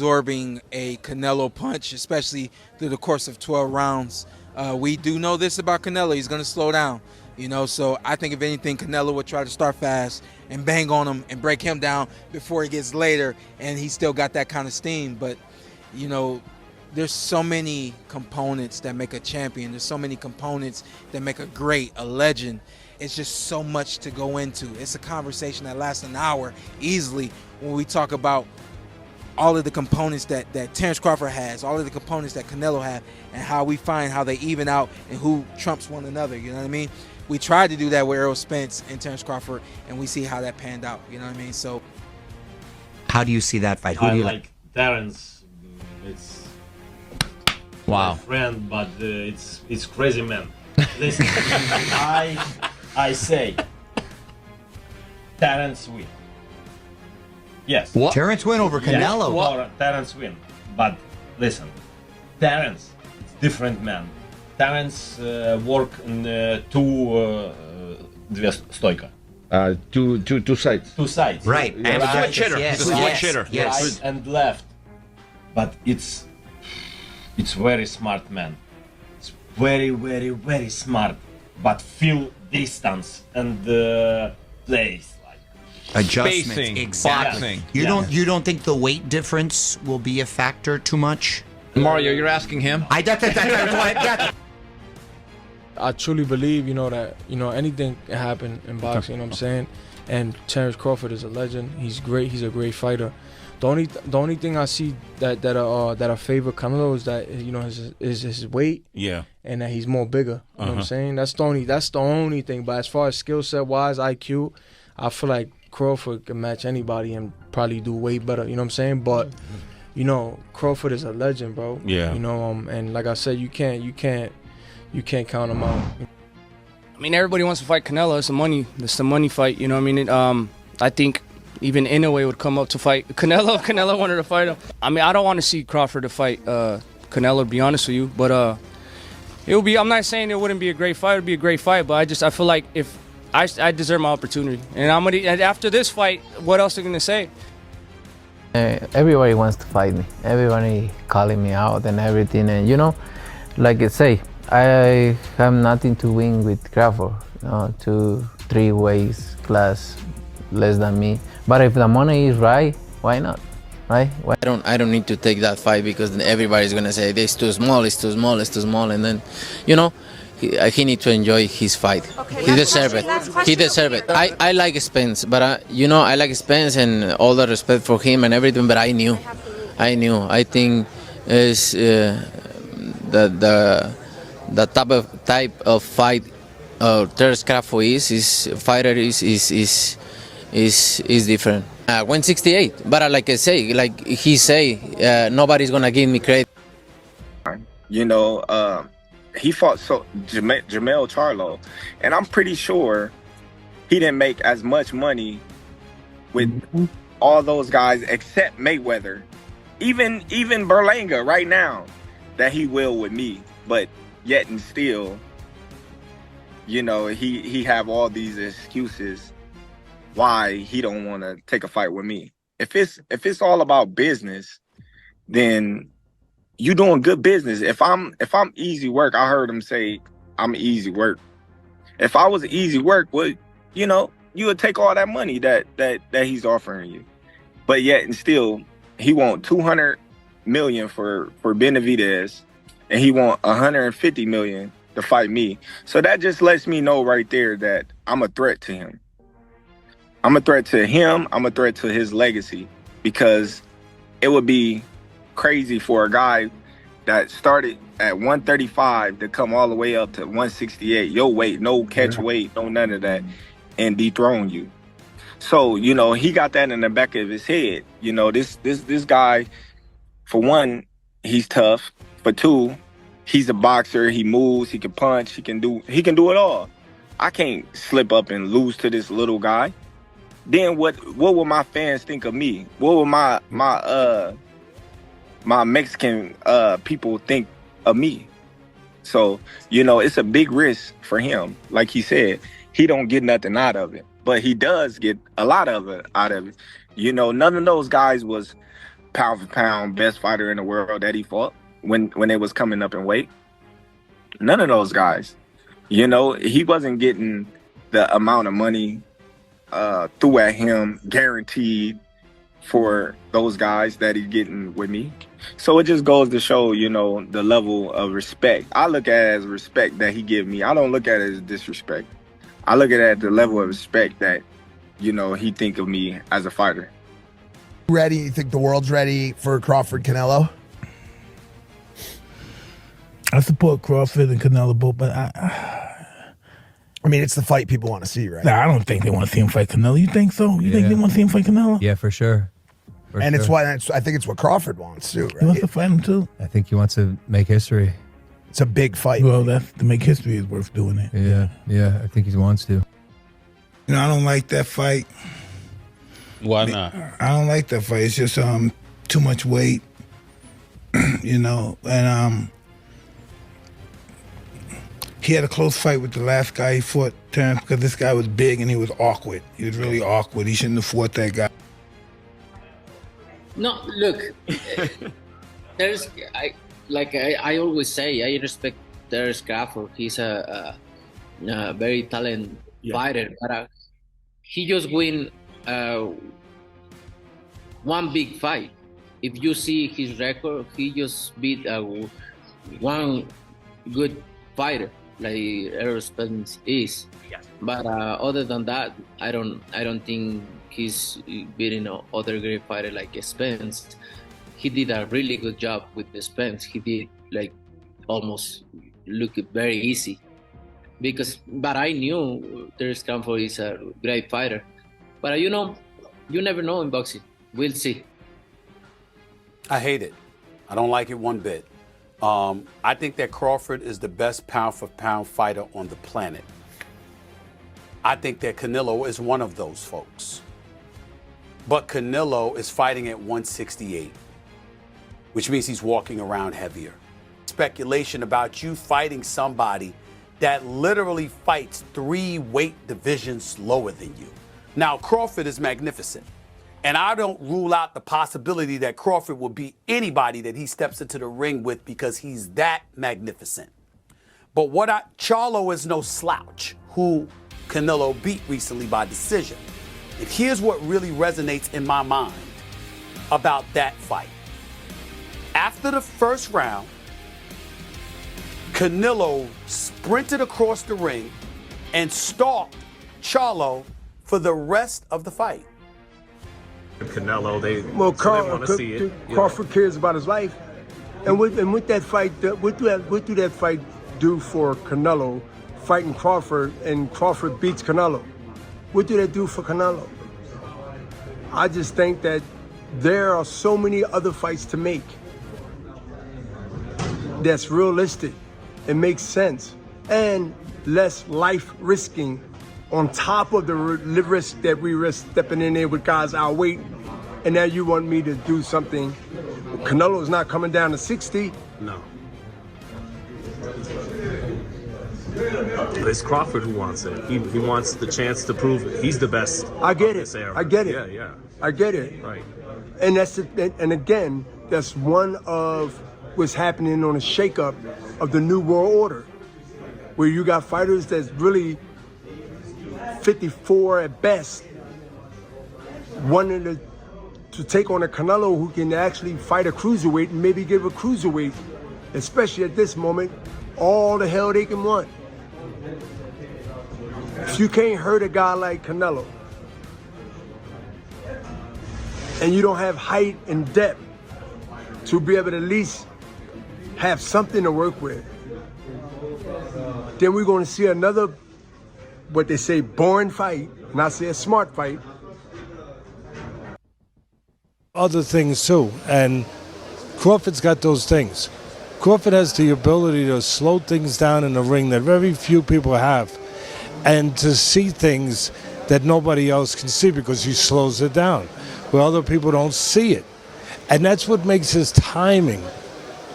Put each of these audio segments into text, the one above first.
absorbing a Canelo punch, especially through the course of 12 rounds. We do know this about Canelo. He's going to slow down, so I think if anything, Canelo would try to start fast and bang on him and break him down before he gets later, and he still got that kind of steam. But, there's so many components that make a champion. There's so many components that make a great, a legend. It's just so much to go into. It's a conversation that lasts an hour easily when we talk about all of the components that Terence Crawford has, all of the components that Canelo have, and how we find how they even out and who trumps one another, you know what I mean? We tried to do that with Errol Spence and Terence Crawford, and we see how that panned out, you know what I mean? So, how do you see that fight? Who I do you like Terence. It's Wow. my friend, but it's crazy man. Listen, I say Terence win. Yes. What? Terence win over Canelo. Yes, Terence win. But listen, Terence, it's different man. Terence work in две стойка. Two sides. Two sides. Right. Right. And switch hitter. Yes, He's a switch yes, hitter. Yes. Right and left. But it's very smart man. It's very, very, very smart. But feel distance and plays like. Adjustments. Spacing, Exactly. boxing. You don't think the weight difference will be a factor too much? Mario, you're asking him? I truly believe, that, anything can happen in boxing, you know what I'm saying? And Terence Crawford is a legend. He's great. He's a great fighter. The only thing I see that I favor Canelo is that, his weight. Yeah. And that he's more bigger. You know what I'm saying? That's the only thing. But as far as skill set wise, IQ, I feel like Crawford can match anybody and probably do way better. You know what I'm saying? But Crawford is a legend, bro. Yeah. And like I said, you can't count him out. I mean, everybody wants to fight Canelo. It's the money fight. You know what I mean? I think even Inoue would come up to fight Canelo. Canelo wanted to fight him. I mean, I don't want to see Crawford to fight Canelo, to be honest with you. But it would be. I'm not saying it wouldn't be a great fight. It'd be a great fight. But I feel like if I deserve my opportunity, and and after this fight, what else are they gonna say? Everybody wants to fight me. Everybody calling me out and everything. And like I say, I have nothing to win with Crawford. 2-3 weights class less than me. But if the money is right, why not? Right? I don't need to take that fight because then everybody's gonna say it's too small, and then, he need to enjoy his fight. Okay, He deserve it. He deserve it. I like Spence, but I like Spence and all the respect for him and everything. But I knew. I think is the type of fight Terence Crawford is different. 168, but like I say, like he say, nobody's gonna give me credit. He fought Jamel Charlo, and I'm pretty sure he didn't make as much money with all those guys except Mayweather, even Berlanga right now, that he will with me. But yet and still, he have all these excuses why he don't want to take a fight with me. If it's all about business, then you doing good business. If I'm easy work, I heard him say I'm easy work. If I was easy work, well, you would take all that money that he's offering you. But yet and still, he want 200 million for Benavidez, and he want 150 million to fight me. So that just lets me know right there that I'm a threat to him. I'm a threat to him. I'm a threat to his legacy, because it would be crazy for a guy that started at 135 to come all the way up to 168, your weight, no catch weight, no none of that, and dethrone you. So, he got that in the back of his head. This guy, for one, he's tough. For two, he's a boxer. He moves, he can punch, he can do it all. I can't slip up and lose to this little guy. Then what will my fans think of me? What will my Mexican people think of me? So, it's a big risk for him. Like he said, he don't get nothing out of it, but he does get a lot of it out of it. None of those guys was pound for pound best fighter in the world that he fought when they was coming up in weight. None of those guys. You know, he wasn't getting the amount of money threw at him guaranteed for those guys that he's getting with me. So it just goes to show, you know, the level of respect. I look at it as respect that he give me. I don't look at it as disrespect. I look at it as the level of respect that, you know, he think of me as a fighter. Ready? You think the world's ready for Crawford Canelo? I support Crawford and Canelo both, but I mean, it's the fight people want to see, right? I don't think they want to see him fight Canelo. You think so? You think they want to see him fight Canelo? Yeah, for sure. It's what I think it's what Crawford wants too, right? He wants to fight him too. I think he wants to make history. It's a big fight. Well, to make history is worth doing it. Yeah, I think he wants to. You know, I don't like that fight. Why not? I don't like that fight. It's just too much weight. You know, and he had a close fight with the last guy he fought, Terence, because this guy was big and he was awkward. He was really awkward. He shouldn't have fought that guy. No, look, I always say, I respect Terence Crawford. He's a very talented fighter, but he just win one big fight. If you see his record, he just beat one good fighter like Errol Spence is. But other than that, I don't think he's beating other great fighter like Spence. He did a really good job with the Spence. He did like almost look very easy. But I knew Terence Crawford is a great fighter. But you know, you never know in boxing. We'll see. I hate it. I don't like it one bit. I think that Crawford is the best pound for pound fighter on the planet. I think that Canelo is one of those folks. But Canelo is fighting at 168, which means he's walking around heavier. Speculation about you fighting somebody that literally fights 3 weight divisions lower than you. Now, Crawford is magnificent. And I don't rule out the possibility that Crawford will beat anybody that he steps into the ring with because he's that magnificent. But Charlo is no slouch, who Canelo beat recently by decision. And here's what really resonates in my mind about that fight. After the first round, Canelo sprinted across the ring and stalked Charlo for the rest of the fight. Canelo, they want to see it. Crawford cares about his life, and with that fight, what do that fight do for Canelo? Fighting Crawford and Crawford beats Canelo. What do that do for Canelo? I just think that there are so many other fights to make that's realistic, it makes sense, and less life risking on top of the risk that we risk stepping in there with guys our weight. And now you want me to do something. Canelo's not coming down to 60. No. It's Crawford who wants it. He wants the chance to prove he's the best. I get it. This era. I get it. Yeah. I get it. Right. And and again, that's one of what's happening on a shakeup of the new world order, where you got fighters that's really 54 at best, wanting to take on a Canelo who can actually fight a cruiserweight and maybe give a cruiserweight, especially at this moment, all the hell they can want. If you can't hurt a guy like Canelo, and you don't have height and depth to be able to at least have something to work with, then we're going to see another, what they say, boring fight, not say a smart fight. Other things too, and Crawford's got those things. Crawford has the ability to slow things down in the ring that very few people have, and to see things that nobody else can see because he slows it down, where other people don't see it. And that's what makes his timing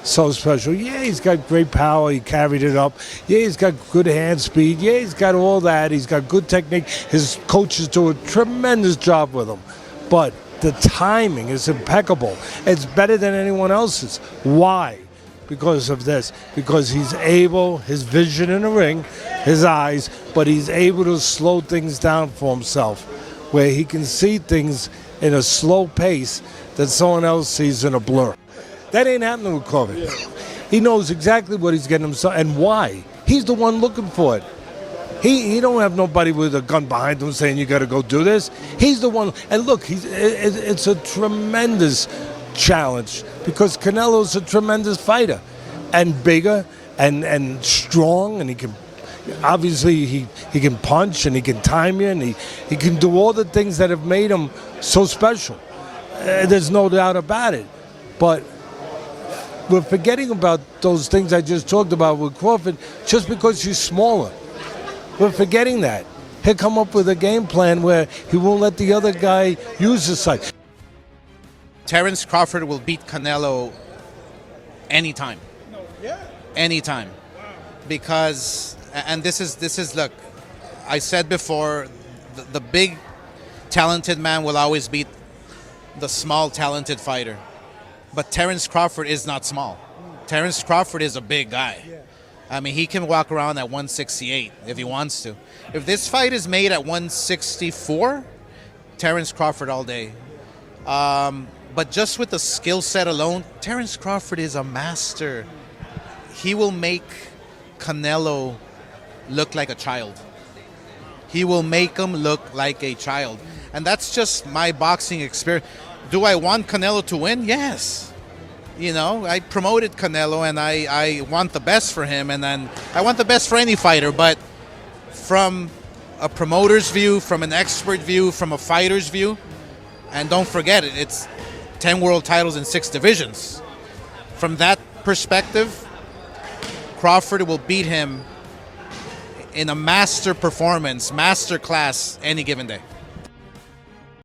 so special. Yeah, he's got great power. He carried it up. Yeah, he's got good hand speed. Yeah, he's got all that. He's got good technique. His coaches do a tremendous job with him. But The timing is impeccable. It's better than anyone else's. Why? Because of this. Because he's able, his vision in the ring, his eyes, but he's able to slow things down for himself, where he can see things in a slow pace that someone else sees in a blur. That ain't happening with Crawford. He knows exactly what he's getting himself and why. He's the one looking for it. He don't have nobody with a gun behind him saying you got to go do this. He's the one. And look, it's a tremendous challenge because Canelo's a tremendous fighter and bigger and strong, and he can obviously he can punch and he can time you and he can do all the things that have made him so special. There's no doubt about it. But we're forgetting about those things I just talked about with Crawford just because he's smaller. We're forgetting that. He'll come up with a game plan where he won't let the other guy use his side. Terence Crawford will beat Canelo anytime. Anytime. Because, and this is look, I said before, the big talented man will always beat the small talented fighter. But Terence Crawford is not small. Terence Crawford is a big guy. I mean, he can walk around at 168 if he wants to. If this fight is made at 164, Terence Crawford all day. But just with the skill set alone, Terence Crawford is a master. He will make Canelo look like a child. He will make him look like a child. And that's just my boxing experience. Do I want Canelo to win? Yes. You know, I promoted Canelo and I want the best for him, and then I want the best for any fighter, but from a promoter's view, from an expert view, from a fighter's view, and don't forget it, it's 10 world titles in 6 divisions. From that perspective, Crawford will beat him in a master performance, master class any given day.